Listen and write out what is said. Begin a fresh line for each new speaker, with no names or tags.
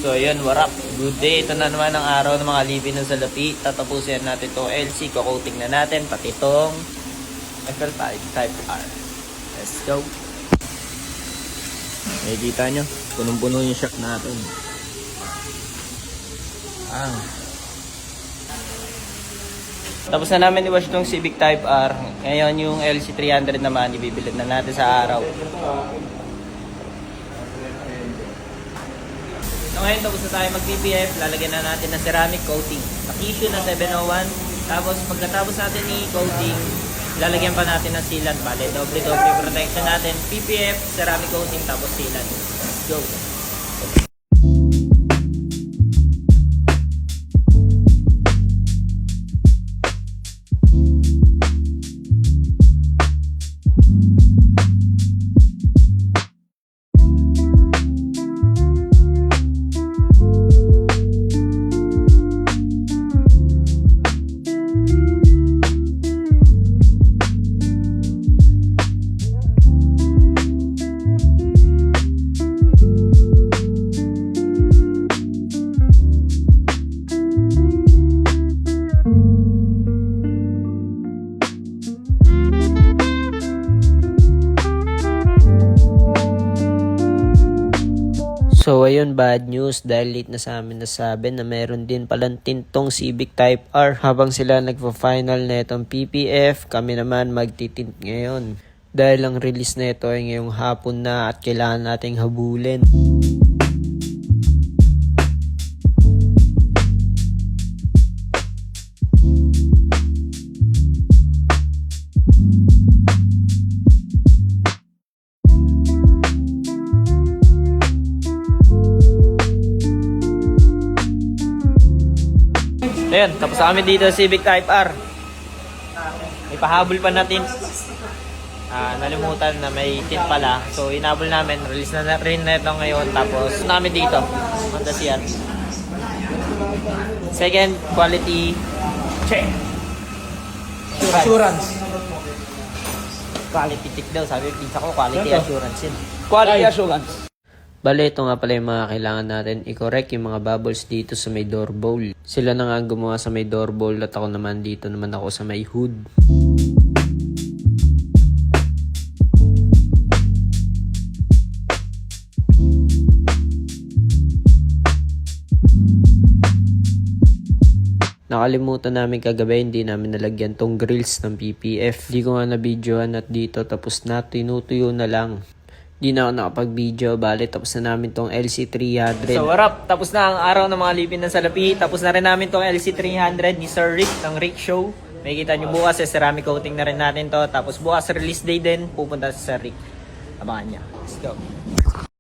So ayun, what up? Good day. Ito na naman ang araw ng mga libin ng salapi. Tatapusin natin itong LC. Kukoating na natin. Pati itong FL5 Type R. Let's go. Nakikita nyo? Punong-puno yung shock natin. Tapos na namin i-wash itong Civic Type R. Ngayon yung LC300 naman, ibibilad na natin sa araw. So ngayon tapos na tayo mag-PPF, lalagyan na natin ng ceramic coating. Naka-issue na 701. Tapos pagkatapos natin i-coating, lalagyan pa natin ng sealant. Bale, doble-doble protection natin. PPF, ceramic coating, tapos sealant. Let's go! So ayun, bad news dahil late na sa amin nasabi na meron din palang tintong Civic Type R. Habang sila nagpa-final na itong PPF, kami naman magtitint ngayon. Dahil ang release na ito ay ngayong hapon na at kailangan nating habulin. Ayan, tapos na kami dito sa Civic Type R. May pahabol pa natin. Nalimutan na may tint pala. So inabol namin, release na rin na ito ngayon. Tapos namin dito, Mondasian. Second quality check. Assurance. Quality check daw, sabi pinsa ko, quality assurance yun. Quality assurance. Bale, ito nga pala yung mga kailangan natin i-correct yung mga bubbles dito sa may door bowl. Sila na nga gumawa sa may door bowl at ako naman dito naman ako sa may hood. Nakalimutan namin kagabi, hindi namin nalagyan tong grills ng PPF. Di ko nga na-videoan at dito tapos na, tinutuyo na lang. Di na ako nakapag-video, bale tapos na namin tong LC300. So what up? Tapos na ang araw ng mga lipin ng salapi. Tapos na rin namin tong LC300 ni Sir Rick ng Rick Show. Makikita nyo bukas, ceramic coating na rin natin to. Tapos bukas release day din, pupunta sa Sir Rick. Abangan niya. Let's go.